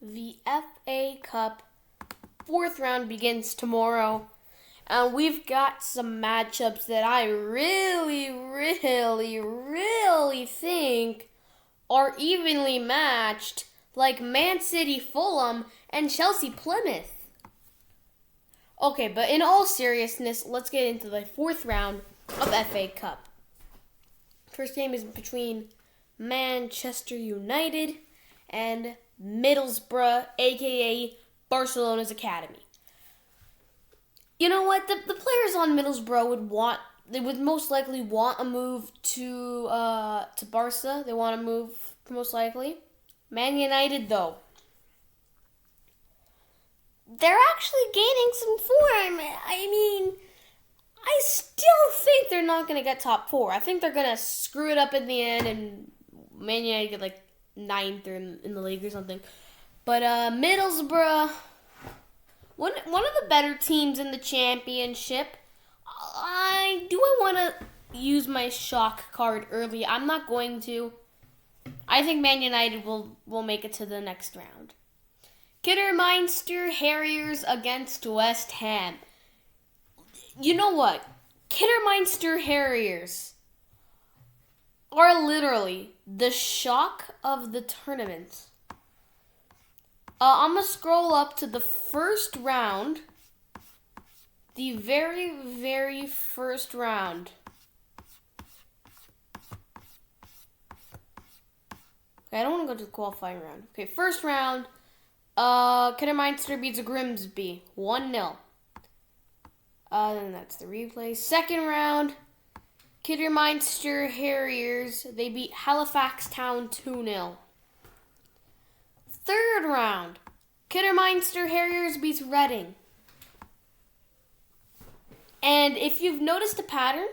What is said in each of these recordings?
The FA Cup fourth round begins tomorrow, and we've got some matchups that I really think are evenly matched, like Man City Fulham and Chelsea Plymouth. Okay, but in all seriousness, let's get into the fourth round of FA Cup. First game is between Manchester United and Middlesbrough, aka Barcelona's academy. You know what? The players on Middlesbrough would most likely want a move to Barca. They want to move most likely. Man United though, they're actually gaining some form. I still think they're not going to get top four. I think they're going to screw it up in the end and Man United get like ninth or in the league or something. But Middlesbrough, one of the better teams in the championship. I want to use my shock card early. I'm not going to. I think Man United will make it to the next round. Kidderminster Harriers against West Ham. You know what? Kidderminster Harriers are literally the shock of the tournament. I'm going to scroll up to the first round. The very first round. Okay, I don't want to go to the qualifying round. Okay, first round. Kidderminster beats Grimsby 1-0. Then that's the replay. Second round, Kidderminster Harriers, they beat Halifax Town 2-0. Third round, Kidderminster Harriers beats Reading. And if you've noticed a pattern,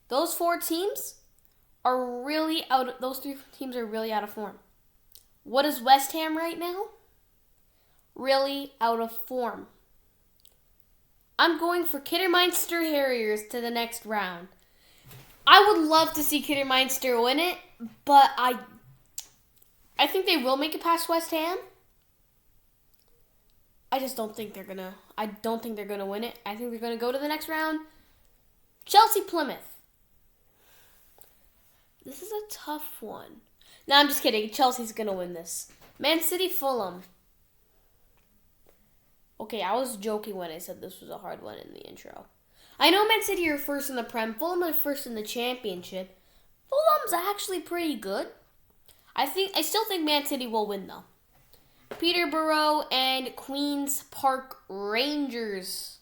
those three teams are really out of form. What is West Ham right now? Really out of form. I'm going for Kidderminster Harriers to the next round. I would love to see Kidderminster win it, but I think they will make it past West Ham. I don't think they're gonna win it. I think they're gonna go to the next round. Chelsea Plymouth. This is a tough one. No, I'm just kidding. Chelsea's gonna win this. Man City Fulham. Okay, I was joking when I said this was a hard one in the intro. I know Man City are first in the Prem. Fulham are first in the Championship. Fulham's actually pretty good. I still think Man City will win though. Peterborough and Queen's Park Rangers.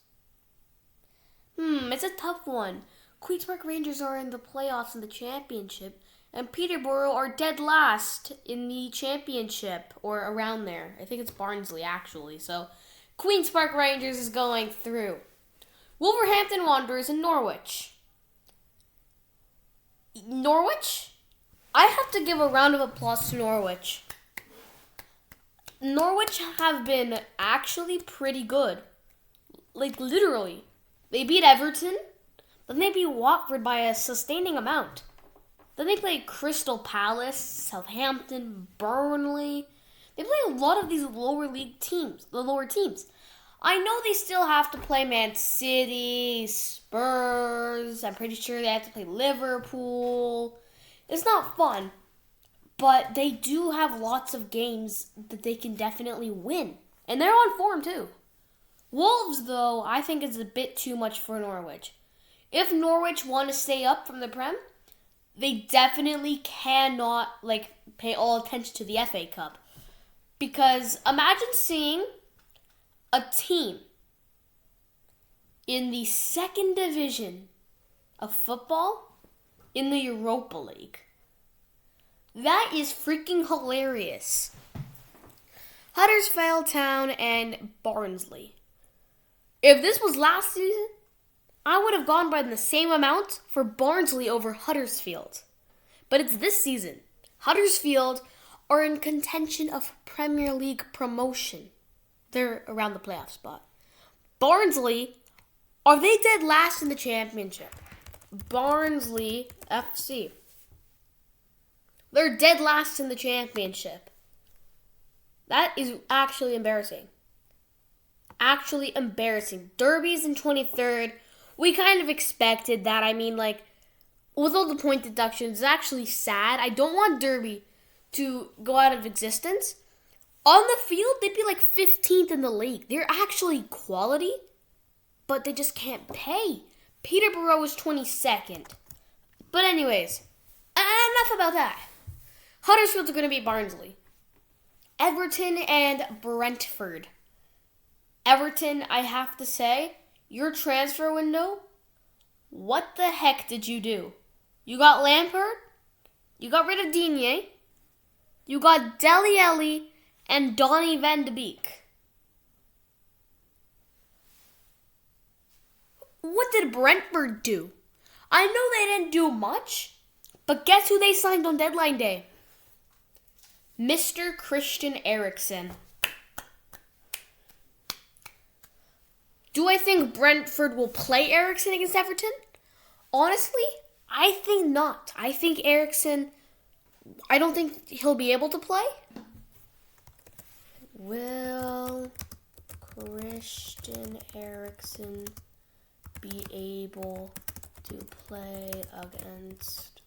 It's a tough one. Queen's Park Rangers are in the playoffs in the Championship, and Peterborough are dead last in the Championship, or around there. I think it's Barnsley actually, so Queen's Park Rangers is going through. Wolverhampton Wanderers and Norwich. Norwich? I have to give a round of applause to Norwich. Norwich have been actually pretty good. Like, literally. They beat Everton, then they beat Watford by a sustaining amount. Then they played Crystal Palace, Southampton, Burnley. They play a lot of these lower teams. I know they still have to play Man City, Spurs. I'm pretty sure they have to play Liverpool. It's not fun, but they do have lots of games that they can definitely win. And they're on form too. Wolves, though, I think is a bit too much for Norwich. If Norwich want to stay up from the Prem, they definitely cannot pay all attention to the FA Cup. Because imagine seeing a team in the second division of football in the Europa League. That is freaking hilarious. Huddersfield Town and Barnsley. If this was last season, I would have gone by the same amount for Barnsley over Huddersfield. But it's this season. Huddersfield are in contention of Premier League promotion. They're around the playoff spot. Barnsley, are they dead last in the Championship? Barnsley FC. They're dead last in the Championship. That is actually embarrassing. Actually embarrassing. Derby's in 23rd. We kind of expected that. I mean, like, with all the point deductions, it's actually sad. I don't want Derby to go out of existence. On the field, they'd be like 15th in the league. They're actually quality, but they just can't pay. Peterborough is 22nd. But anyways, enough about that. Huddersfield are going to beat Barnsley. Everton and Brentford. Everton, I have to say, your transfer window, what the heck did you do? You got Lampard, you got rid of Digne, you got Dele Alli and Donny van de Beek. What did Brentford do? I know they didn't do much, but guess who they signed on deadline day? Mr. Christian Eriksen. Do I think Brentford will play Eriksen against Everton? Honestly, I think not. I think Eriksen, I don't think he'll be able to play. Will Christian Eriksen be able to play against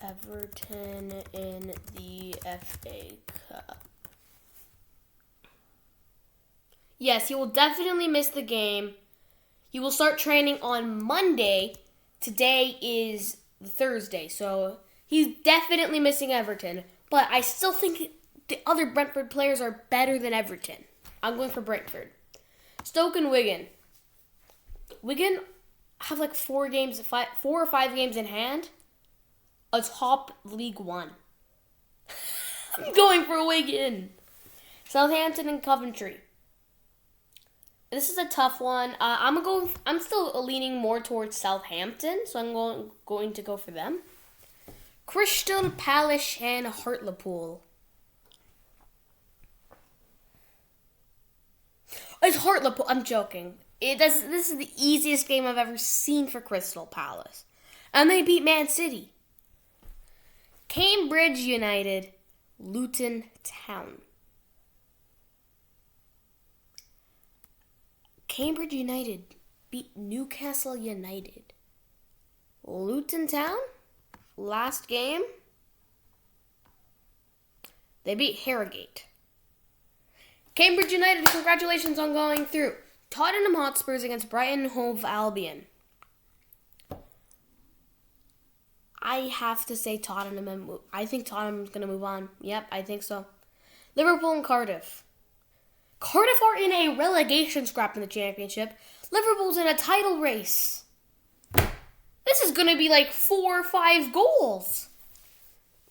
Everton in the FA Cup? Yes, he will definitely miss the game. He will start training on Monday. Today is Thursday, so he's definitely missing Everton. But I still think the other Brentford players are better than Everton. I'm going for Brentford. Stoke and Wigan. Wigan have like 4 or 5 games in hand atop League One. I'm going for Wigan. Southampton and Coventry. This is a tough one. I'm still leaning more towards Southampton, so I'm going to go for them. Crystal Palace and Hartlepool. It's Hartlepool. I'm joking. This is the easiest game I've ever seen for Crystal Palace, and they beat Man City. Cambridge United, Luton Town. Cambridge United beat Newcastle United. Luton Town, last game, they beat Harrogate. Cambridge United, congratulations on going through. Tottenham Hotspurs against Brighton Hove Albion. I have to say Tottenham. I think Tottenham's going to move on. Yep, I think so. Liverpool and Cardiff. Cardiff are in a relegation scrap in the championship. Liverpool's in a title race. This is going to be like 4 or 5 goals.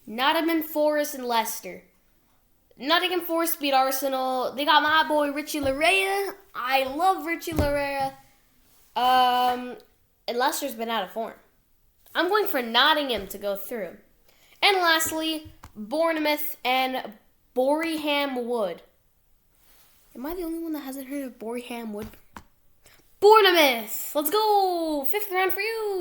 Nottingham Forest and Leicester. Nottingham Forest beat Arsenal. They got my boy Richie Larea. I love Richie Larea. And Leicester's been out of form. I'm going for Nottingham to go through. And lastly, Bournemouth and Boreham Wood. Am I the only one that hasn't heard of Boreham Wood? Bournemouth! Let's go! 5th round for you!